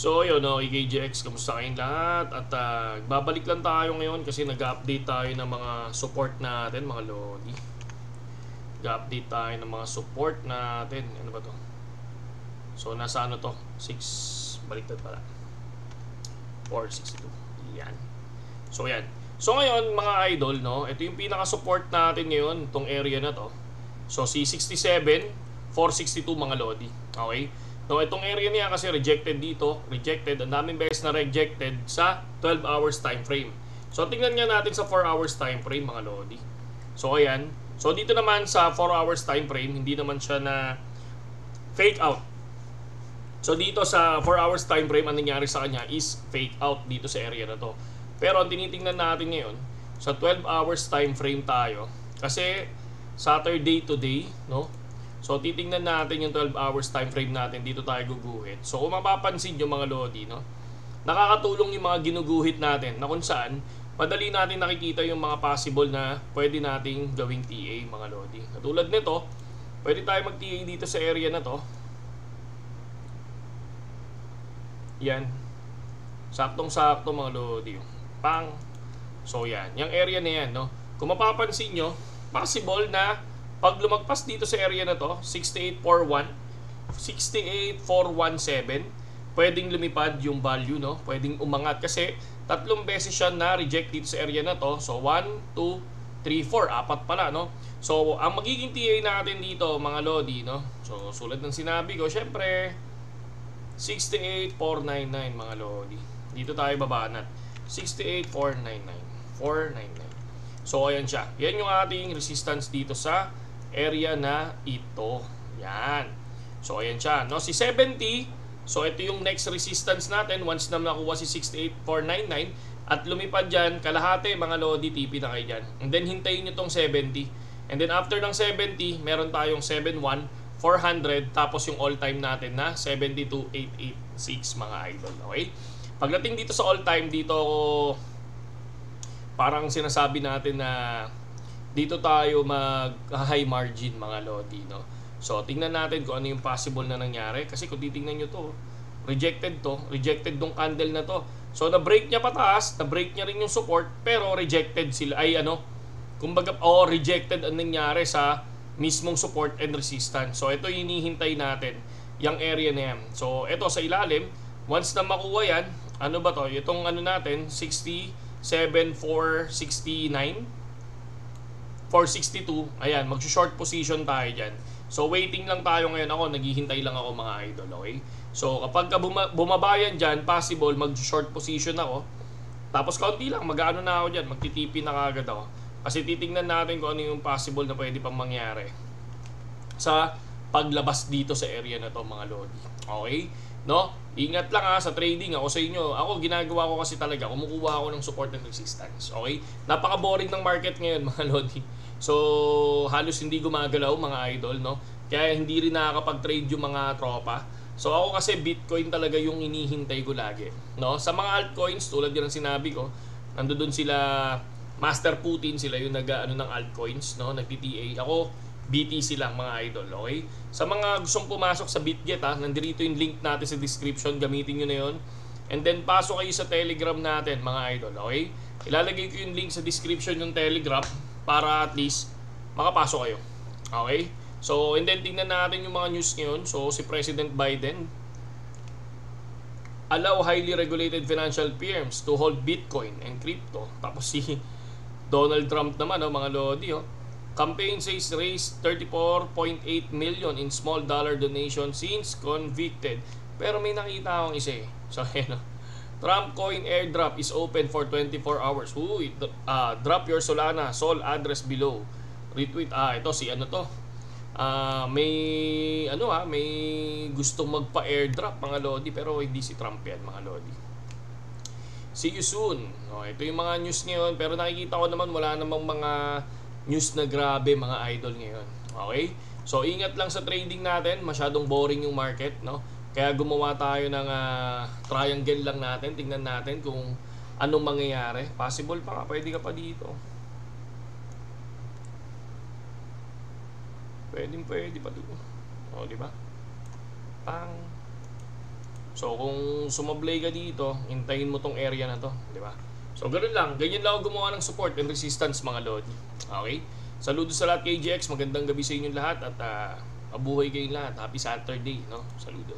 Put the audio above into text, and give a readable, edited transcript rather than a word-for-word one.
So yun, no, EKGX, kamusta kayong lahat? At babalik lang tayo ngayon kasi nag-update tayo ng mga support natin, mga lodi. Nag-update tayo ng mga support natin. Ano ba to? So nasa ano to? 6, baliktad pala. 462. Yan. So yan. So ngayon mga idol, no, ito yung pinaka-support natin ngayon, itong area na to. So C67, 462 mga lodi. Okay? No, itong area niya kasi rejected dito, rejected, ang daming beses na rejected sa 12 hours time frame. So tingnan nga natin sa 4 hours time frame mga lodi. So ayan. So dito naman sa 4 hours time frame, hindi naman siya na fake out. So dito sa 4 hours time frame, ang nangyari sa kanya is fake out dito sa area na to. Pero ang tinitingnan natin ngayon, sa 12 hours time frame tayo, kasi Saturday to day, no? So titingnan natin yung 12 hours time frame natin, dito tayo guguhit. So kung mapapansin nyo mga lodi, no, nakakatulong yung mga ginuguhit natin na kung saan madali natin nakikita yung mga possible na pwede nating gawing TA mga lodi. Katulad nito, pwede tayo mag-TA dito sa area na to. Yan. Saktong-sakto mga lodi. Pang. So yan. Yung area na yan, no. Kung mapapansin nyo, possible na pag lumagpas dito sa area na to, 6841, 68417, pwedeng lumipad yung value, no? Pwedeng umangat kasi tatlong beses siya na-reject dito sa area na to. So 1, 2, 3, 4, apat pala, no? So ang magiging TA natin dito, mga lodi, no? So sulat ng sinabi ko, syempre 68499 mga lodi. Dito tayo babanat. 68499. 499. So ayan siya. Yan yung ating resistance dito sa area na ito. Yan. So ayan siya, no? Si 70, so ito yung next resistance natin once na nakuha si 68499 at lumipad dyan, kalahati mga lodi, TP na kayo dyan. And then hintayin nyo tong 70. And then after ng 70, meron tayong 71, 400, tapos yung all time natin na 72886 mga idol. Okay? Pagdating dito sa all time, dito parang sinasabi natin na dito tayo mag high margin mga lodi, no? So tingnan natin kung ano yung possible na nangyari kasi kung titingnan nyo to, rejected tong candle na to. So na-break niya pataas, na-break niya rin yung support, pero rejected sila, ay ano, kumbaga rejected ang nangyari sa mismong support and resistance. So ito yung hinihintay natin, yung area na yan. So ito sa ilalim, once na makuha yan, ano ba to, itong ano natin 67,469, 462, ayan, mag-short position tayo dyan. So, waiting lang tayo ngayon. Ako, naghihintay lang ako mga idol, okay? So, kapag bumabayan dyan, possible, mag-short position ako. Tapos, kaunti lang, mag-ano na ako dyan, magtitipi na kagad ako. Kasi titingnan natin kung ano yung possible na pwede pang mangyari sa paglabas dito sa area na to mga lodi. Okay? No? Ingat lang ha sa trading. Ako sa inyo, ako ginagawa ko kasi talaga, kumukuha ako ng support and resistance. Okay? Napaka-boring ng market ngayon mga lodi. So, halos hindi gumagalaw mga idol, no? Kaya hindi rin nakakapag-trade yung mga tropa. So, ako kasi Bitcoin talaga yung inihintay ko lagi, no? Sa mga altcoins, tulad yan ang sinabi ko, nandoon sila Master Putin, sila yung nag-ano ng altcoins, no? Nag-PTA. Ako, BTC lang mga idol, okay? Sa mga gustong pumasok sa Bitget, nandito yung link natin sa description, gamitin nyo na yun. And then, pasok kayo sa Telegram natin, mga idol, okay? Ilalagay ko yung link sa description yung Telegram para at least makapasok kayo. Okay? So, and then tingnan natin yung mga news ngayon. So, si President Biden allow highly regulated financial firms to hold Bitcoin and crypto. Tapos si Donald Trump naman, mga lodi, campaign says raised 34.8 million in small dollar donation since convicted. Pero may nakita akong isa So, Trump coin airdrop is open for 24 hours. Uy, drop your Solana, Sol address below. Retweet. Ito si ano to. May gustong magpa-airdrop mga lodi pero hindi si Trump yan mga lodi. See you soon. Ito yung mga news ngayon pero nakikita ko naman wala namang mga news na grabe mga idol ngayon. Okay? So ingat lang sa trading natin, masyadong boring yung market, no? Kaya gumawa tayo ng triangle lang natin. Tingnan natin kung anong mangyayari. Possible pa nga, pwede ka pa dito. Pwede pa dito. Di ba? Pang. So kung sumablay ka dito, hintayin mo tong area na to, di ba? So ganun lang, ganyan lang ako gumawa ng support and resistance mga lodi. Okay? Saludo sa lahat kay JX, magandang gabi sa inyong lahat at mabuhay kayong lahat. Happy Saturday, no? Saludo.